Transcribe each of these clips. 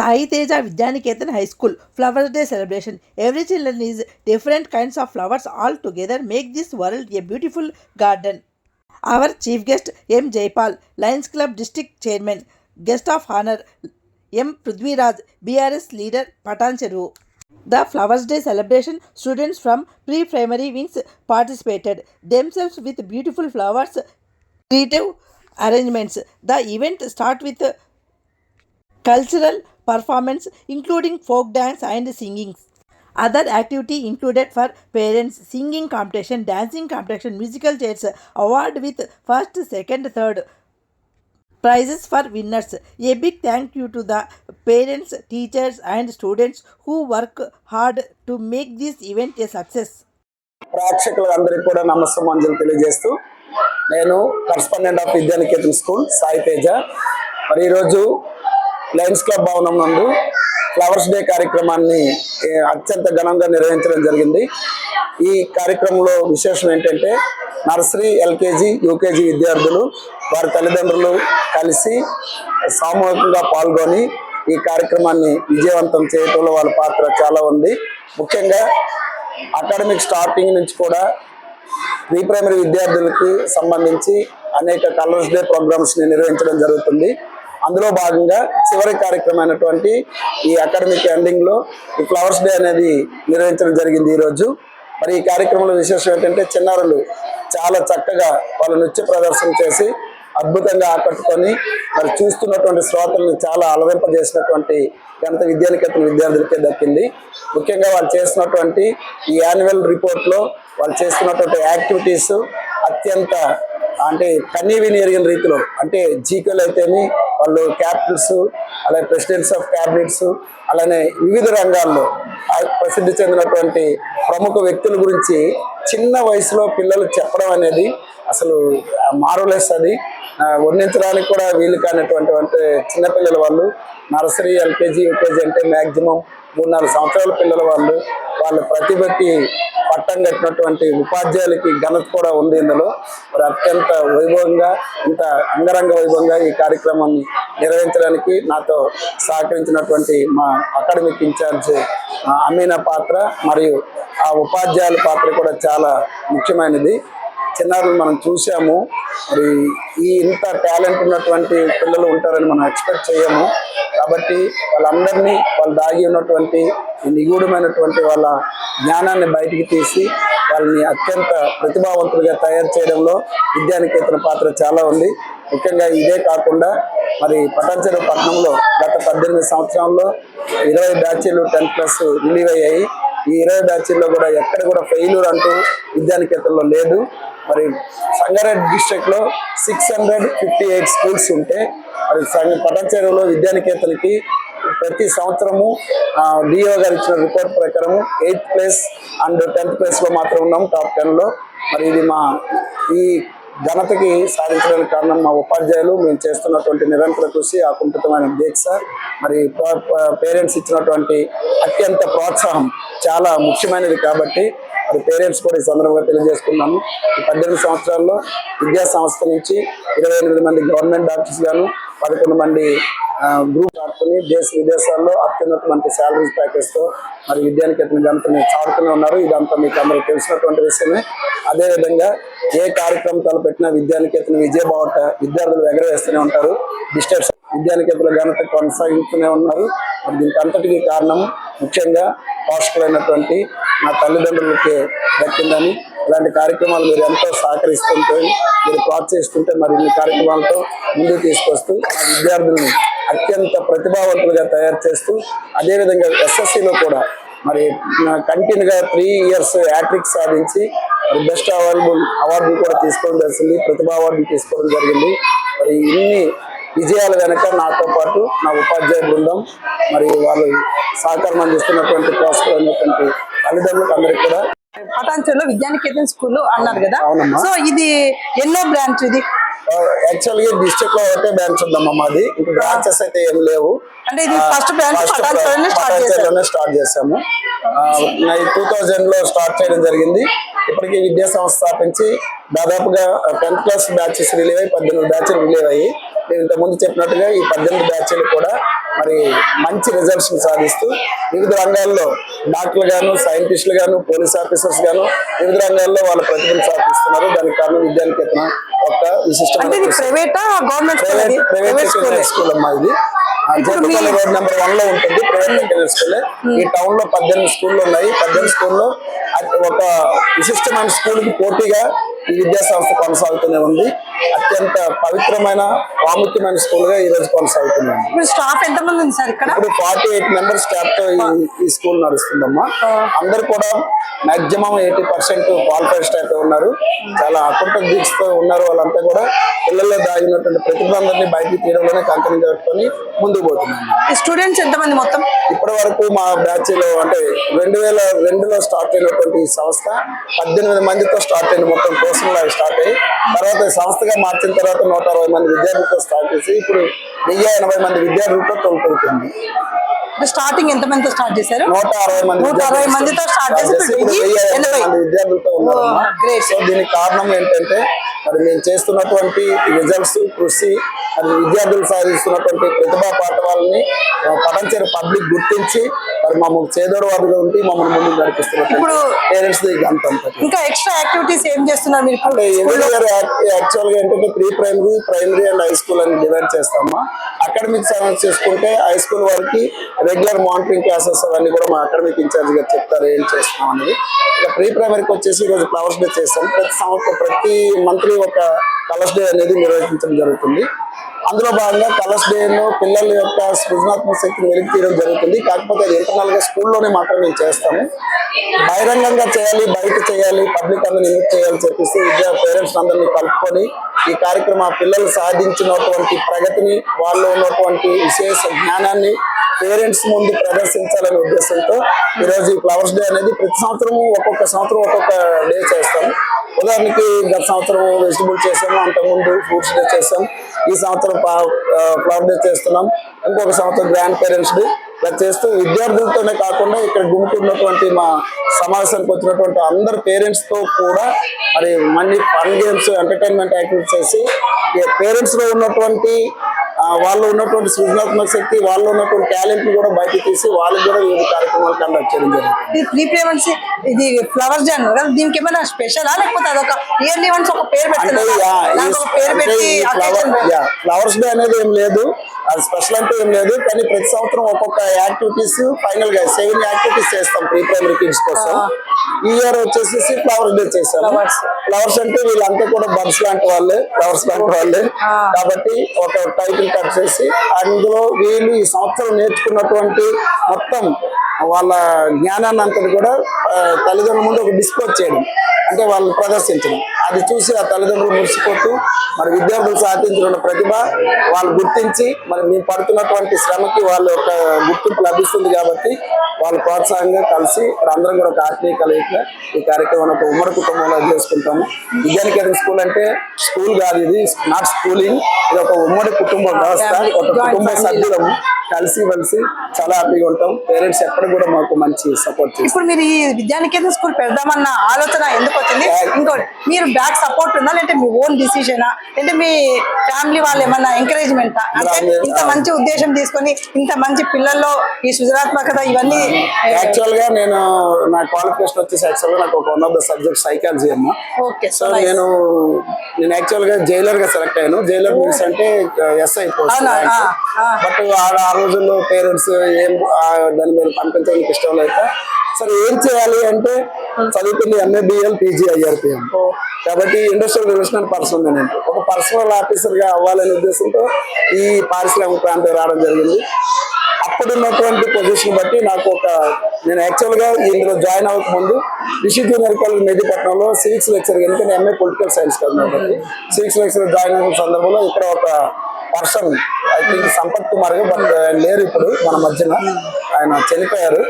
Sai Teja Vidyaniketan High School Flowers Day celebration. Every children is different kinds of flowers all together make this world a beautiful garden. Our chief guest M. Jaipal, Lions Club District Chairman, Guest of Honor M. Prithviraj, BRS Leader Patancheru. The Flowers Day celebration, students from pre-primary wings participated themselves with beautiful flowers, creative arrangements. The event starts with cultural performance including folk dance and singing. Other activity included for parents singing competition, dancing competition, musical chairs, award with first, second, third prizes for winners. A big thank you to the parents, teachers and students who work hard to make this event a success. ప్రేక్షకులందరికీ కూడా నమస్సమాంజలి తెలియజేస్తూ నేను correspondent of Vidyaniketan school Sai Teja. మరి ఈరోజు Lions club భవనం నందు flowers day కార్యక్రమాన్ని అత్యంత ఘనంగా నిర్వహించడం జరిగింది. ఈ కార్యక్రమంలో విశేషం ఏంటంటే నర్సరీ, ఎల్కేజీ, యూకేజీ విద్యార్థులు వారి తల్లిదండ్రులు కలిసి సామూహికంగా పాల్గొని ఈ కార్యక్రమాన్ని విజయవంతం చేయడంలో వాళ్ళ పాత్ర చాలా ఉంది. ముఖ్యంగా అకాడమిక్ స్టార్టింగ్ నుంచి కూడా ప్రీ ప్రైమరీ విద్యార్థులకి సంబంధించి అనేక కలర్స్ డే ప్రోగ్రామ్స్ని నిర్వహించడం జరుగుతుంది. అందులో భాగంగా చివరి కార్యక్రమం అయినటువంటి ఈ అకాడమిక్ ఎండింగ్లో ఈ ఫ్లవర్స్ డే అనేది నిర్వహించడం జరిగింది ఈరోజు. మరి ఈ కార్యక్రమంలో విశేషం ఏంటంటే చిన్నారులు చాలా చక్కగా వాళ్ళ నృత్య ప్రదర్శన చేసి అద్భుతంగా ఆకట్టుకొని మరి చూస్తున్నటువంటి శ్రోతలను చాలా అలరింపజేసినటువంటి ఘనత విద్యానికేతన్ విద్యార్థులకే దక్కింది. ముఖ్యంగా వాళ్ళు చేస్తున్నటువంటి ఈ యాన్యువల్ రిపోర్ట్లో వాళ్ళు చేస్తున్నటువంటి యాక్టివిటీస్ అత్యంత అంటే కన్నీవిని ఎరిగిన రీతిలో, అంటే జీకేలు అయితేనే వాళ్ళు క్యాపిటల్స్, అలాగే ప్రెసిడెంట్స్ ఆఫ్ క్యాబినెట్స్, అలానే వివిధ రంగాల్లో ప్రసిద్ధి చెందినటువంటి ప్రముఖ వ్యక్తుల గురించి చిన్న వయసులో పిల్లలు చెప్పడం అనేది అసలు మారులెస్. అది వర్ణించడానికి కూడా వీలు కానటువంటి అంటే చిన్నపిల్లల వాళ్ళు నర్సరీ, ఎల్కేజీ, యూకేజీ అంటే మ్యాక్సిమం 3-4 సంవత్సరాల పిల్లల వాళ్ళు వాళ్ళ ప్రతిభకి పట్టం కట్టినటువంటి ఉపాధ్యాయులకి ఘనత కూడా ఉంది ఇందులో. మరి అత్యంత వైభవంగా, ఇంత అంగరంగ వైభవంగా ఈ కార్యక్రమాన్ని నిర్వహించడానికి నాతో సహకరించినటువంటి మా అకాడమిక్ ఇన్ఛార్జ్ అమీనా పాత్ర మరియు ఆ ఉపాధ్యాయుల పాత్ర కూడా చాలా ముఖ్యమైనది. చిన్నారులు మనం చూసాము, మరి ఈ ఇంత టాలెంట్ ఉన్నటువంటి పిల్లలు ఉంటారని మనం ఎక్స్పెక్ట్ చేయము. కాబట్టి వాళ్ళందరినీ వాళ్ళు దాగి ఉన్నటువంటి నిగూఢమైనటువంటి వాళ్ళ జ్ఞానాన్ని బయటికి తీసి వాళ్ళని అత్యంత ప్రతిభావంతులుగా తయారు చేయడంలో విద్యానికేతన్ పాత్ర చాలా ఉంది. ముఖ్యంగా ఇదే కాకుండా మరి పటాన్చెరు పట్టణంలో గత 18 సంవత్సరాల్లో 20 బ్యాచీలు 10+ రిలీవ్ అయ్యాయి. ఈ 20 బ్యాచీల్లో కూడా ఎక్కడ కూడా ఫెయిల్యూర్ అంటూ విద్యానికేతన్లో లేదు. మరి సంగారెడ్డి డిస్ట్రిక్ట్లో 658 స్కూల్స్ ఉంటే మరి పటాన్చెరులో విద్యానికేతన్కి ప్రతి సంవత్సరము డిఓ గారు ఇచ్చిన రిపోర్ట్ ప్రకారం 8th ప్లేస్ అండ్ 10th ప్లేస్లో మాత్రం ఉన్నాం, టాప్ 10లో. మరి ఇది మా ఈ ఘనతకి సాధించడానికి కారణం మా ఉపాధ్యాయులు, మేము చేస్తున్నటువంటి నిరంతర కృషి, ఆ కుంఠితమైన దీక్ష, మరి పేరెంట్స్ ఇచ్చినటువంటి అత్యంత ప్రోత్సాహం చాలా ముఖ్యమైనది. కాబట్టి మరి పేరెంట్స్ కూడా ఈ సందర్భంగా తెలియజేసుకున్నాను. ఈ 18 సంవత్సరాల్లో విద్యా సంస్థ నుంచి 28 మంది గవర్నమెంట్ డాక్టర్స్ గాను, 11 మంది గ్రూప్ ఆడుకుని దేశ విదేశాల్లో అత్యున్నతమైన శాలరీస్ ప్యాకేజ్తో మరి విద్యానికేతన్ ఘనతని చాటుతూనే ఉన్నారు. ఇదంతా మీకు అందరూ తెలిసినటువంటి విషయమే. అదేవిధంగా ఏ కార్యక్రమం తలపెట్టినా విద్యానికేతన్ విజయబావట విద్యార్థులు ఎగరవేస్తూనే ఉంటారు. డిస్టర్బ్స్ విద్యానికేతన్ ఘనత కొనసాగిస్తూనే ఉన్నారు. మరి దీనికి అంతటికీ కారణం ముఖ్యంగా పోషకులైనటువంటి నా తల్లిదండ్రులకి దక్కిందని. ఇలాంటి కార్యక్రమాలు మీరు ఎంతో సహకరిస్తుంటే, మీరు ప్రోత్సహిస్తుంటే మరి ఈ కార్యక్రమాలతో ముందుకు తీసుకొస్తూ ఆ విద్యార్థుల్ని అత్యంత ప్రతిభావంతులుగా తయారు చేస్తూ, అదేవిధంగా ఎస్ఎస్సిలో కూడా మరి కంటిన్యూగా 3 ఇయర్స్ హ్యాట్రిక్ సాధించి మరి బెస్ట్ అవైలబుల్ అవార్డులు కూడా తీసుకోవడం జరిగింది, ప్రతిభా అవార్డులు తీసుకోవడం జరిగింది. మరి ఇన్ని విజయాల వెనక నాతో పాటు నా ఉపాధ్యాయ బృందం, మరి వాళ్ళు సహకారం అందిస్తున్నటువంటి ప్రోత్సాహమైనటువంటి తల్లిదండ్రులకు అందరికీ కూడా. పటాన్చెరులో విద్యానికేతన్ స్కూల్ అన్నారు కదా, అవునమ్మా. సో ఇది ఎన్నో బ్రాంచ్? ఇది యాక్చువల్గా డిస్ట్రిక్ట్ లో ఒకటే బ్రాంచ్ ఉందమ్మా మాది, ఇంకా బ్రాంచెస్ అయితే ఏం లేవు. అంటే ఇది ఫస్ట్ బ్రాంచ్ పటాన్చెరులోనే స్టార్ట్ చేసాము. 2000లో స్టార్ట్ చేయడం జరిగింది. ఇప్పటికీ విద్యా సంస్థ స్థాపించి దాదాపుగా 10th క్లాస్ బ్యాచెస్ రిలీవ్ అయ్యి 18 బ్యాచ్లు రిలీవ్ అయ్యి నేను ఇంతకుముందు చెప్పినట్టుగా ఈ 18 బ్యాచ్లు కూడా మరి మంచి రిజల్ట్స్ సాధిస్తూ వివిధ రంగాల్లో డాక్టర్లు గాను, సైంటిస్టులు గాను, పోలీస్ ఆఫీసర్స్ గాను వివిధ రంగాల్లో వాళ్ళ ప్రతిభను సాధిస్తున్నారు. దానికి కారణం విద్యానికేతన ఒక విశిష్టమైన ప్రైవేట్ స్కూల్ అమ్మా ఇది. జగపల్లి రోడ్ నెంబర్ 1 లో ఉంటుంది ప్రైవేట్ సెకండరీ స్కూల్. ఈ టౌన్ లో 18 స్కూళ్ళు ఉన్నాయి. 18 స్కూల్లో ఒక విశిష్టమైన స్కూల్ కి పోటీగా ఈ విద్యా సంస్థ కొనసాగుతూనే ఉంది. అత్యంత పవిత్రమైన ప్రాముఖ్యమైన స్కూల్ గా ఈ రోజు కొనసాగుతుంది. స్టాఫ్ ఎంత మంది ఉంది సార్ ఇక్కడ? ఇప్పుడు 48 మెంబర్స్ స్టాఫ్ తో ఈ స్కూల్ నడుస్తుందమ్మా. అందరు కూడా మాక్సిమం 80% క్వాలిఫైడ్ స్టాఫ్ ఉన్నారు. చాలా అకుంఠ దీక్షతో ఉన్నారు. వాళ్ళంతా కూడా పిల్లల్లో దాగినటువంటి ప్రతిభందరినీ బయటికి తీయడంలోనే కంకణం కట్టుకొని ముందుకు పోతున్నారు. స్టూడెంట్స్ ఎంత మంది మొత్తం? ఇప్పటి వరకు మా బ్యాచ్ లో అంటే 2002లో స్టార్ట్ అయినటువంటి ఈ సంస్థ 18 మందితో స్టార్ట్ అయింది. మొత్తం కోర్సులు స్టార్ట్ అయ్యి తర్వాత సంస్థగా మార్చిన తర్వాత 160 మంది విద్యార్థులతో స్టార్ట్ చేసి ఇప్పుడు 1080 మంది విద్యార్థులతో తోలుతుంది. స్టార్టింగ్ ఎంత మందితో స్టార్ట్ చేశారు? 160 మందితో స్టార్ట్ చేసి 1080 మంది విద్యార్థులతో ఉన్నారు. సో దీనికి కారణం ఏంటంటే మరి మేము చేస్తున్నటువంటి రిజల్ట్స్, కృషి, మరి విద్యార్థులు సాధిస్తున్నటువంటి ప్రతిభా పాఠవాలని పటంచేరు పబ్లిక్ గుర్తించి మరి మమ్మల్ని చేదోడు వాదుగా ఉండి మమ్మల్ని ముందుకు నడిపిస్తున్నారు. ఇప్పుడు పేరెంట్స్ ఇంకా ఎక్స్ట్రా యాక్టివిటీస్ ఏం చేస్తున్నారు మీరు? యాక్చువల్ గా ఏంటంటే ప్రైమరీ అండ్ హై స్కూల్ అని డివైడ్ చేస్తామా. అకాడమిక్స్ చేసుకుంటే హై స్కూల్ వరకు రెగ్యులర్ మానిటరింగ్ క్లాసెస్ అవన్నీ కూడా మా అకాడమిక్ ఇన్ఛార్జ్ గారు చెప్తారు ఏం చేస్తాం అనేది. ఇక ప్రైమరీకి వచ్చేసి ఈరోజు ఫ్లవర్స్ డే చేస్తాం. ప్రతి మంత్లీ ఒక కలర్స్ డే అనేది నిర్వహించడం జరుగుతుంది. అందులో భాగంగా కలర్స్ డే లో పిల్లల యొక్క సృజనాత్మక శక్తిని వెలికి తీయడం జరుగుతుంది. కాకపోతే అది ఇంటర్నల్ గా స్కూల్లోనే మాత్రమే చేస్తాము. బహిరంగంగా చేయాలి, బయట చేయాలి, పబ్లిక్ అందరినీ ఇన్వైట్ చేయాలని చెప్పేసి పేరెంట్స్ అందరినీ కలుపుకొని ఈ కార్యక్రమం పిల్లలు సాధించినటువంటి ప్రగతిని, వాళ్ళు ఉన్నటువంటి విశేష జ్ఞానాన్ని పేరెంట్స్ ముందు ప్రదర్శించాలనే ఉద్దేశంతో ఈరోజు ఈ ఫ్లవర్స్ డే అనేది ప్రతి సంవత్సరం ఒక్కొక్క డే చేస్తాం. ఉదాహరణకి గత సంవత్సరం వెజిటబుల్ చేసాము, అంతకుముందు ఫ్రూట్స్ డే చేసాం. ఈ సంవత్సరం ఫ్లవర్ డే చేస్తున్నాం. ఇంకొక సంవత్సరం గ్రాండ్ పేరెంట్స్ డే ఇలా చేస్తూ విద్యార్థులతోనే కాకుండా ఇక్కడ గుంపున్నటువంటి మా సమావేశానికి వచ్చినటువంటి అందరు పేరెంట్స్ తో కూడా మరి మళ్ళీ ఫన్ గేమ్స్, ఎంటర్టైన్మెంట్ యాక్టివిటీస్ చేసి పేరెంట్స్ లో ఉన్నటువంటి వాళ్ళు ఉన్నటువంటి సృజనాత్మక శక్తి, వాళ్ళు ఉన్నటువంటి టాలెంట్ కూడా బయటకు తీసి వాళ్ళకి కూడా వివిధ కార్యక్రమాలు కండక్ట్ చేయడం జరుగుతుంది. ప్రీ ప్రైమరీ ఇది ఫ్లవర్స్ డే అన్నారు కదా, దీనికి ఏమైనా స్పెషలా లేకపోతే అదొక ఇయర్లీ వన్స్ ఒక పేరు ఫ్లవర్స్ డే అనేది ఏం లేదు, అది స్పెషల్ అంటే ఏం లేదు. కానీ ప్రతి సంవత్సరం ఒక్కొక్క యాక్టివిటీస్ ఫైనల్ గా 7 యాక్టివిటీస్ చేస్తాం ప్రీ ప్రైమరీ కిడ్స్ కోసం. ఈ ఇయర్ వచ్చేసి ఫ్లవర్స్ డే చేస్తాం. ఫ్లవర్స్ అంటే వీళ్ళంతా కూడా బర్డ్స్ లాంటి వాళ్ళే, ఫ్లవర్స్ లాంటి వాళ్ళే కాబట్టి ఒక టైటిల్ కట్ చేసి అందులో వీళ్ళు ఈ సంవత్సరం నేర్చుకున్నటువంటి మొత్తం వాళ్ళ జ్ఞానాన్ని అంతా కూడా తల్లిదండ్రుల ముందు ఒక డిస్ప్లే చేయడం, అంటే వాళ్ళు ప్రదర్శించడం. అది చూసి ఆ తల్లిదండ్రులు మురిసిపోతూ మరి విద్యార్థులు సాధించిన ప్రతిభ వాళ్ళు గుర్తించి మరి మేము పడుతున్నటువంటి శ్రమకి వాళ్ళ యొక్క గుర్తింపు లభిస్తుంది. కాబట్టి వాళ్ళు ప్రోత్సాహంగా కలిసి ఇప్పుడు అందరం కూడా ఒక ఆత్మీయ కలయికగా ఈ కార్యక్రమాన్ని ఒక ఉమ్మడి కుటుంబంలో చేసుకుంటాము. విద్యానికేతన్ స్కూల్ అంటే స్కూల్ కాదు, ఇది నాట్ స్కూలింగ్, ఇది ఒక ఉమ్మడి కుటుంబ వ్యవస్థ. ఒక కుటుంబ సభ్యులము కలిసి చాలా హ్యాపీగా ఉంటాం. పేరెంట్స్ ఎప్పటికి కూడా మాకు మంచి సపోర్ట్ చేస్తారు. ఇప్పుడు మీరు ఈ విద్యానికేతన్ స్కూల్ పెడదామన్న ఆలోచన ఎందుకు వచ్చింది? ఇంకోటి, మీరు బ్యాక్ సపోర్ట్ ఉందా లేదంటే మీ ఓన్ డిసిషన్, అంటే మీ ఫ్యామిలీ వాళ్ళు ఏమన్నా ఎంకరేజ్మెంట్? అంటే ఇంత మంచి ఉద్దేశం తీసుకొని ఇంత మంచి పిల్లల్లో ఈ సృజనాత్మకత ఇవన్నీ. యాక్చువల్ గా నేను నా క్వాలిఫికేషన్ వచ్చేసి యాక్చువల్ గా నాకు ఒక one of the subject psychology అమ్మా. సో నేను యాక్చువల్ గా జైలర్ గా సెలెక్ట్ అయ్యాను. జైలర్ మీన్స్ అంటే ఎస్ఐ పోస్ట్. బట్ ఆ రోజుల్లో పేరెంట్స్ ఏం దాని మీద పంపించడానికి ఇష్టం లేక సరే ఏం చేయాలి అంటే చదువుకుంది MA BL PG IRPM. కాబట్టి ఇండస్ట్రియల్ రిలేషన్ పర్సన్ నేను ఒక పర్సనల్ ఆఫీసర్ గా అవ్వాలనే ఉద్దేశంతో ఈ పారిశ్రామిక ప్రాంతం రావడం జరిగింది. అప్పుడున్నటువంటి పొజిషన్ బట్టి నాకు నేను యాక్చువల్ గా ఇందులో జాయిన్ అవ్వక ముందు రిషి జూనియర్ కాలేజ్ మెహదీపట్నంలో సివిక్స్ లెక్చర్, ఎందుకంటే MA పొలిటికల్ సైన్స్ కదా, కాబట్టి సివిక్స్ లెక్చర్ జాయిన్ అయిన సందర్భంలో ఇక్కడ ఒక person I think Sampath Kumar but లేరు ఇప్పుడు మన మధ్యన, ఆయన చనిపోయారు.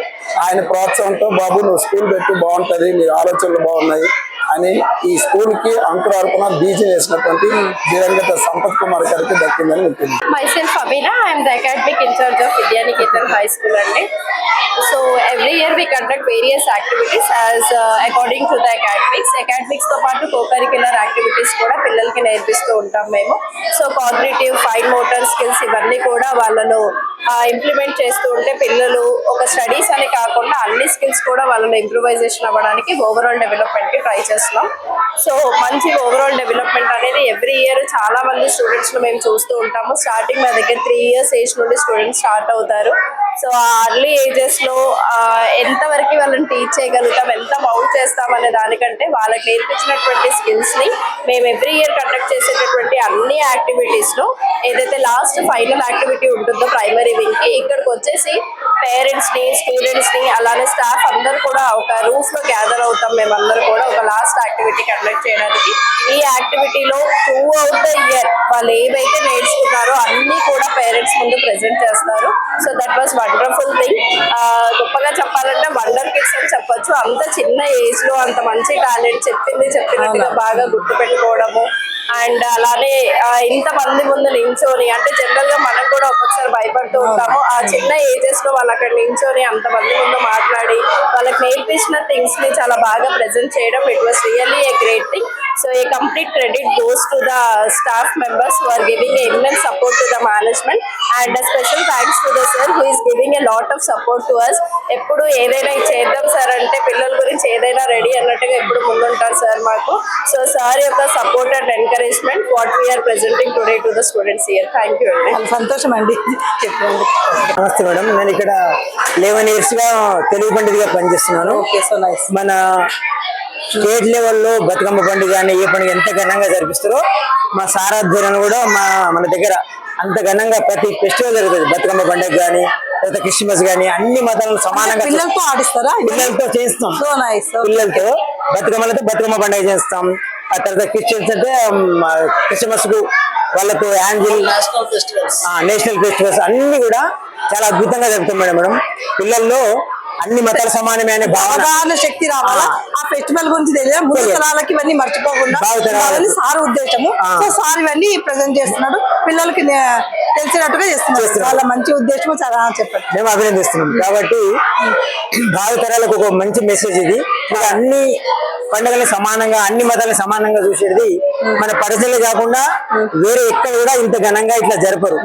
ఆయన ప్రోత్సాహంతో బాబు నువ్వు స్కూల్ పెట్టి బాగుంటది, నీ ఆలోచనలు బాగున్నాయి అని ఈ స్కూల్ కి అంకురార్పణ బీజం వేసినటువంటి దివంగత సంపత్ కుమార్ గారికి దక్కిందని ఉంటుంది. Myself Abina, I am the academic in charge of Vidyaniketan High School అండి. So every year we conduct various activities as according to the academics తో పాటు co-curricular activities కూడా పిల్లలకి నేర్పిస్తూ ఉంటాం మేము. So cognitive, fine motor skills ఇవన్నీ కూడా వాళ్ళను ఇంప్లిమెంట్ చేస్తూ ఉంటే పిల్లలు ఒక స్టడీస్ అని కాకుండా అన్ని స్కిల్స్ కూడా వాళ్ళలో ఇంప్రూవైజేషన్ అవ్వడానికి ఓవరాల్ డెవలప్మెంట్ కి ట్రై చేస్తున్నాం. సో మంచి ఓవరాల్ డెవలప్మెంట్ అనేది ఎవ్రీ ఇయర్ చాలా మంది స్టూడెంట్స్ ను మేము చూస్తూ ఉంటాము. స్టార్టింగ్ మా దగ్గర 3 years ఏజ్ నుండి స్టూడెంట్స్ స్టార్ట్ అవుతారు. సో ఆ అర్లీ ఏజెస్ లో ఎంతవరకు వాళ్ళని టీచ్ చేయగలుగుతాం, ఎంత మౌంట్ చేస్తాం అనే దానికంటే వాళ్ళకి నేర్పించినటువంటి స్కిల్స్ ని మేము ఎవ్రీ ఇయర్ కండక్ట్ చేసేటటువంటి అన్ని యాక్టివిటీస్ లో ఏదైతే లాస్ట్ ఫైనల్ యాక్టివిటీ ఉంటుందో ప్రైమరీ వింగ్ కి, ఇక్కడికి వచ్చేసి పేరెంట్స్ ని, స్టూడెంట్స్ ని, అలానే స్టాఫ్ అందరు కూడా ఒక రూఫ్ లో గ్యాదర్ అవుతాం. మేమందరూ కూడా ఒక లాస్ట్ యాక్టివిటీ కండక్ట్ చేయడానికి. ఈ యాక్టివిటీలో త్రూఅవుట్ ద ఇయర్ వాళ్ళు ఏవైతే నేర్చుకున్నారో అన్ని కూడా పేరెంట్స్ ముందు ప్రెజెంట్ చేస్తారు. So that was wonderful thing. గొప్పగా చెప్పాలంటే వండర్ కిడ్స్ అని చెప్పొచ్చు. అంత చిన్న ఏజ్ లో అంత మంచి టాలెంట్ చెప్పినట్టుగా బాగా గుర్తు పెట్టుకోవడము, అండ్ అలానే ఇంత మంది ముందు నించోని, అంటే జనరల్ గా మనం కూడా ఒక్కొక్కసారి భయపడుతూ ఉంటాము. ఆ చిన్న ఏజెస్ లో వాళ్ళు అక్కడ నించోని అంత మంది ముందు మాట్లాడి వాళ్ళకి నేర్పించిన థింగ్స్ ని చాలా బాగా ప్రెజెంట్ చేయడం, it was really a great thing. So a complete credit goes to the staff members who are giving a immense support to the management, and a special thanks to the sir who is giving a lot of support to us. ఎప్పుడు ఏదైనా చేద్దాం sir అంటే పిల్లల గురించి ఏదైనా ready అన్నట్టుగా ఎప్పుడు ముందుంటారు సార్ మాకు. సో సార్ యొక్క support and encouragement what we are presenting today to the students here. Thank you అండి. చాలా సంతోషం అండి. చెప్పండి. నమస్తే మేడం, నేను ఇక్కడ 11 years గా తెలుగు పండితుగా పనిచేస్తున్నాను. Okay, so nice. మన స్టేట్ లెవెల్లో బతుకమ్మ పండుగ కానీ ఏ పండుగ ఎంత ఘనంగా జరిపిస్తారో మా సారాధ్వర్యం కూడా మన దగ్గర అంత ఘనంగా ప్రతి ఫెస్టివల్ జరుగుతుంది. బతుకమ్మ పండుగ కానీ తర్వాత క్రిస్మస్ కానీ అన్ని మతాలను సమానంగా పిల్లలతో ఆడిస్తారా? పిల్లలతో చేస్తాం. So nice. పిల్లలతో బతుకమ్మలతో బతుకమ్మ పండుగ చేస్తాం. ఆ తర్వాత క్రిస్టియన్స్ అంటే క్రిస్మస్ కు వాళ్ళతో నేషనల్ ఫెస్టివల్స్ అన్ని కూడా చాలా అద్భుతంగా జరుగుతాం మేడం. పిల్లల్లో అన్ని మతాల సమానమే అనే అవగాహన శక్తి రావాలా, ఆ ఫెస్టివల్ గురించి తెలియదు, ముందు తరాలకి ఇవన్నీ మర్చిపోకుండా సార్ ఉద్దేశము. సో సార్ ఇవన్నీ ప్రజెంట్ చేస్తున్నాడు, పిల్లలకి తెలిసినట్టుగా చేస్తున్నారు. వాళ్ళ మంచి ఉద్దేశము చాలా చెప్పండి. మేము అభినందిస్తున్నాం. కాబట్టి భావితరాలకు ఒక మంచి మెసేజ్ ఇది. అన్ని పండుగలు సమానంగా, అన్ని మతాలను సమానంగా చూసేది మన పరిసరాలు కాకుండా వేరే ఎక్కడ కూడా ఇంత ఘనంగా ఇట్లా జరపరు.